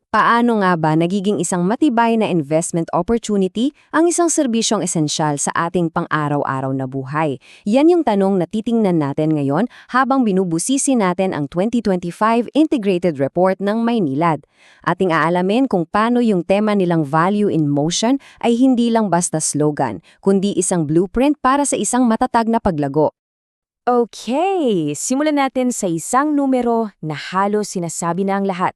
Paano nga ba nagiging isang matibay na investment opportunity ang isang serbisyong esensyal sa ating pang-araw-araw na buhay? Yan yung tanong na titingnan natin ngayon habang binubusisi natin ang 2025 Integrated Report ng Maynilad. Ating aalamin kung paano yung tema nilang Value in Motion ay hindi lang basta slogan, kundi isang blueprint para sa isang matatag na paglago. Okay, simulan natin sa isang numero na halos sinasabi na ang lahat.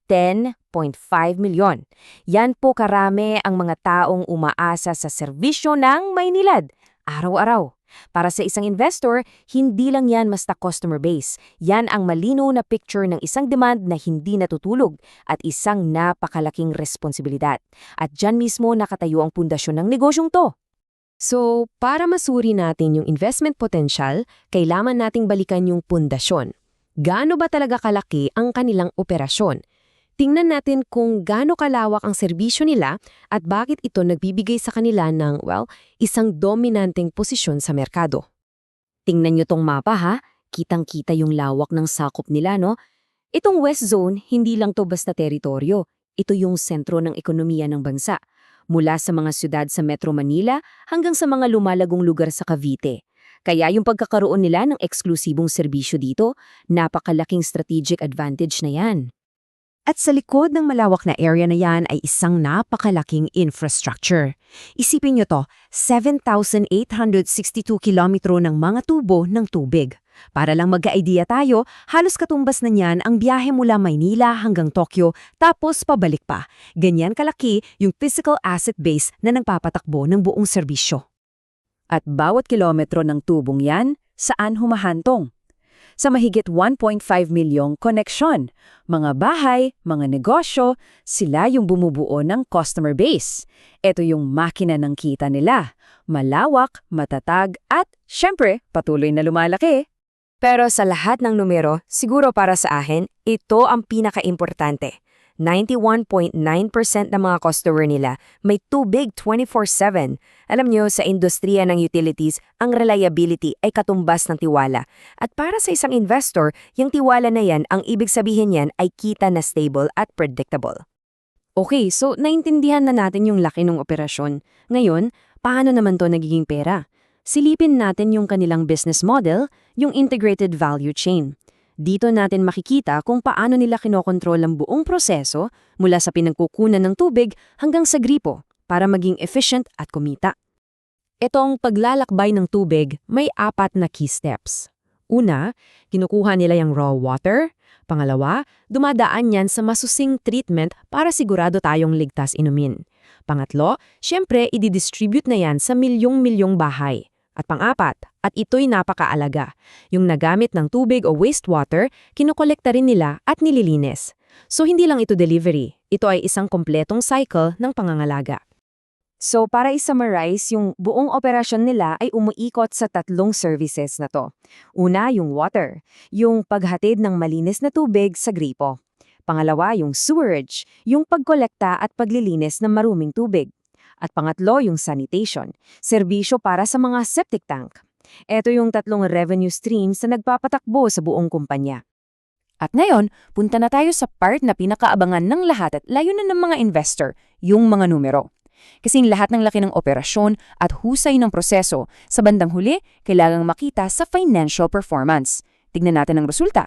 10.5 milyon. Yan po karami ang mga taong umaasa sa serbisyo ng Maynilad, araw-araw. Para sa isang investor, hindi lang yan basta customer base. Yan ang malinaw na picture ng isang demand na hindi natutulog at isang napakalaking responsibilidad. At dyan mismo nakatayo ang pundasyon ng negosyong to. So, para masuri natin yung investment potential, kailangan nating balikan yung pundasyon. Gaano ba talaga kalaki ang kanilang operasyon? Tingnan natin kung gaano kalawak ang serbisyo nila at bakit ito nagbibigay sa kanila ng, isang dominanteng posisyon sa merkado. Tingnan nyo tong mapa ha, kitang-kita yung lawak ng sakop nila no? Itong West Zone, hindi lang to basta teritoryo. Ito yung sentro ng ekonomiya ng bansa. Mula sa mga syudad sa Metro Manila hanggang sa mga lumalagong lugar sa Cavite. Kaya yung pagkakaroon nila ng eksklusibong serbisyo dito, napakalaking strategic advantage na yan. At sa likod ng malawak na area na yan ay isang napakalaking infrastructure. Isipin nyo to, 7,862 kilometro ng mga tubo ng tubig. Para lang magka-idea tayo, halos katumbas na niyan ang biyahe mula Maynila hanggang Tokyo tapos pabalik pa. Ganyan kalaki yung physical asset base na nagpapatakbo ng buong serbisyo. At bawat kilometro ng tubong yan, saan humahantong? Sa mahigit 1.5 milyong koneksyon. Mga bahay, mga negosyo, sila yung bumubuo ng customer base. Ito yung makina ng kita nila. Malawak, matatag, at syempre, patuloy na lumalaki. Pero sa lahat ng numero, siguro para sa akin, ito ang pinaka-importante. 91.9% ng mga customer nila may tubig 24/7. Alam nyo, sa industriya ng utilities, ang reliability ay katumbas ng tiwala. At para sa isang investor, yung tiwala na yan, ang ibig sabihin yan ay kita na stable at predictable. Okay, so naintindihan na natin yung laki ng operasyon. Ngayon, paano naman to nagiging pera? Silipin natin yung kanilang business model, yung integrated value chain. Dito natin makikita kung paano nila kinokontrol ang buong proseso mula sa pinagkukunan ng tubig hanggang sa gripo para maging efficient at kumita. Itong paglalakbay ng tubig may 4 na key steps. Una, kinukuha nila yung raw water. Pangalawa, dumadaan yan sa masusing treatment para sigurado tayong ligtas inumin. Pangatlo, syempre i-distribute na yan sa milyong-milyong bahay. At pang-apat, at ito'y napakaalaga, yung nagamit ng tubig o wastewater, kinokolekta rin nila at nililinis. So hindi lang ito delivery, ito ay isang kompletong cycle ng pangangalaga. So para i-summarize, yung buong operasyon nila ay umuikot sa 3 services na to. Una, yung water, yung paghatid ng malinis na tubig sa gripo. Pangalawa, yung sewerage, yung pagkolekta at paglilinis ng maruming tubig. At pangatlo, yung sanitation, serbisyo para sa mga septic tank. Ito yung 3 revenue streams na nagpapatakbo sa buong kumpanya. At ngayon, punta na tayo sa part na pinakaabangan ng lahat at layunin ng mga investor, yung mga numero. Kasing lahat ng laki ng operasyon at husay ng proseso, sa bandang huli, kailangang makita sa financial performance. Tignan natin ang resulta.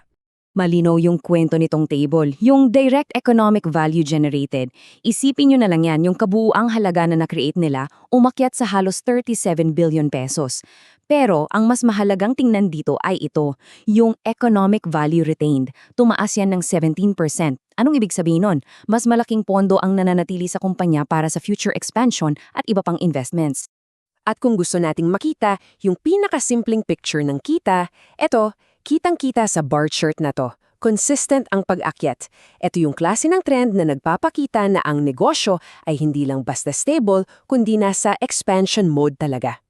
Malinaw yung kwento nitong table, yung direct economic value generated. Isipin nyo na lang yan, yung kabuuang halaga na na-create nila, umakyat sa halos 37 billion pesos. Pero ang mas mahalagang tingnan dito ay ito, yung economic value retained. Tumaas yan ng 17%. Anong ibig sabihin nun? Mas malaking pondo ang nananatili sa kumpanya para sa future expansion at iba pang investments. At kung gusto nating makita yung pinakasimpleng picture ng kita, eto, kitang-kita sa bar chart na to. Consistent ang pag-akyat. Ito yung klase ng trend na nagpapakita na ang negosyo ay hindi lang basta stable, kundi nasa expansion mode talaga.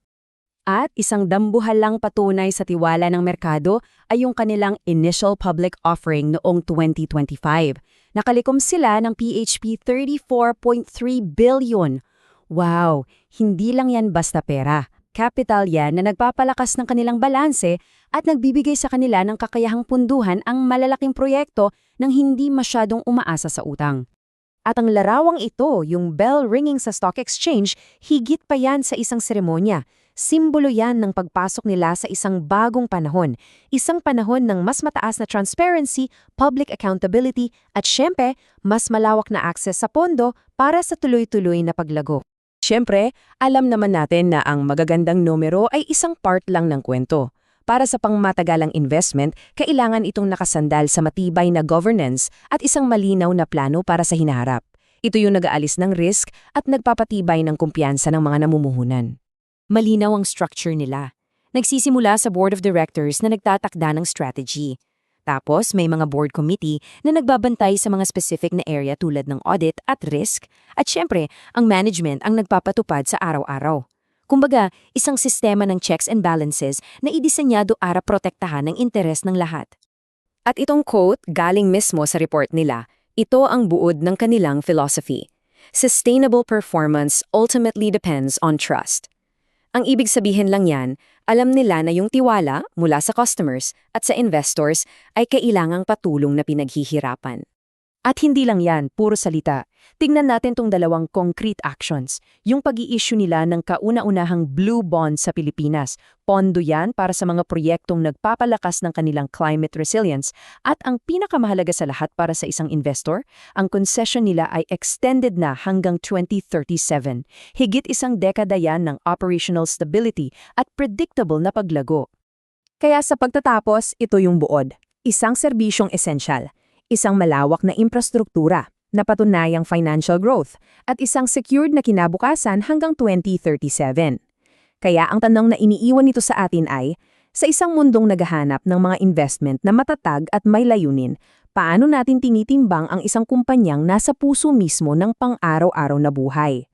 At isang dambuhalang patunay sa tiwala ng merkado ay yung kanilang initial public offering noong 2025. Nakalikom sila ng PHP 34.3 billion. Wow, hindi lang yan basta pera. Capital yan na nagpapalakas ng kanilang balanse at nagbibigay sa kanila ng kakayahang punduhan ang malalaking proyekto nang hindi masyadong umaasa sa utang. At ang larawang ito, yung bell ringing sa stock exchange, higit pa yan sa isang seremonya. Simbolo yan ng pagpasok nila sa isang bagong panahon. Isang panahon ng mas mataas na transparency, public accountability, at syempre, mas malawak na access sa pondo para sa tuloy-tuloy na paglago. Siyempre, alam naman natin na ang magagandang numero ay isang part lang ng kwento. Para sa pangmatagalang investment, kailangan itong nakasandal sa matibay na governance at isang malinaw na plano para sa hinaharap. Ito yung nag-aalis ng risk at nagpapatibay ng kumpiyansa ng mga namumuhunan. Malinaw ang structure nila. Nagsisimula sa board of directors na nagtatakda ng strategy. Tapos may mga board committee na nagbabantay sa mga specific na area tulad ng audit at risk. At syempre, ang management ang nagpapatupad sa araw-araw. Kumbaga, isang sistema ng checks and balances na idisenyado para protektahan ang interes ng lahat. At itong quote galing mismo sa report nila, ito ang buod ng kanilang philosophy. Sustainable performance ultimately depends on trust. Ang ibig sabihin lang yan, alam nila na yung tiwala mula sa customers at sa investors ay kailangang patulong na pinaghihirapan. At hindi lang yan, puro salita. Tingnan natin tong dalawang concrete actions. Yung pag-i-issue nila ng kauna-unahang blue bond sa Pilipinas. Pondo yan para sa mga proyektong nagpapalakas ng kanilang climate resilience. At ang pinakamahalaga sa lahat para sa isang investor, ang concession nila ay extended na hanggang 2037. Higit isang dekada yan ng operational stability at predictable na paglago. Kaya sa pagtatapos, ito yung buod. Isang serbisyong esensyal. Isang malawak na infrastruktura, napatunayang financial growth, at isang secured na kinabukasan hanggang 2037. Kaya ang tanong na iniiwan nito sa atin ay, sa isang mundong naghahanap ng mga investment na matatag at may layunin, paano natin tinitimbang ang isang kumpanyang nasa puso mismo ng pang-araw-araw na buhay?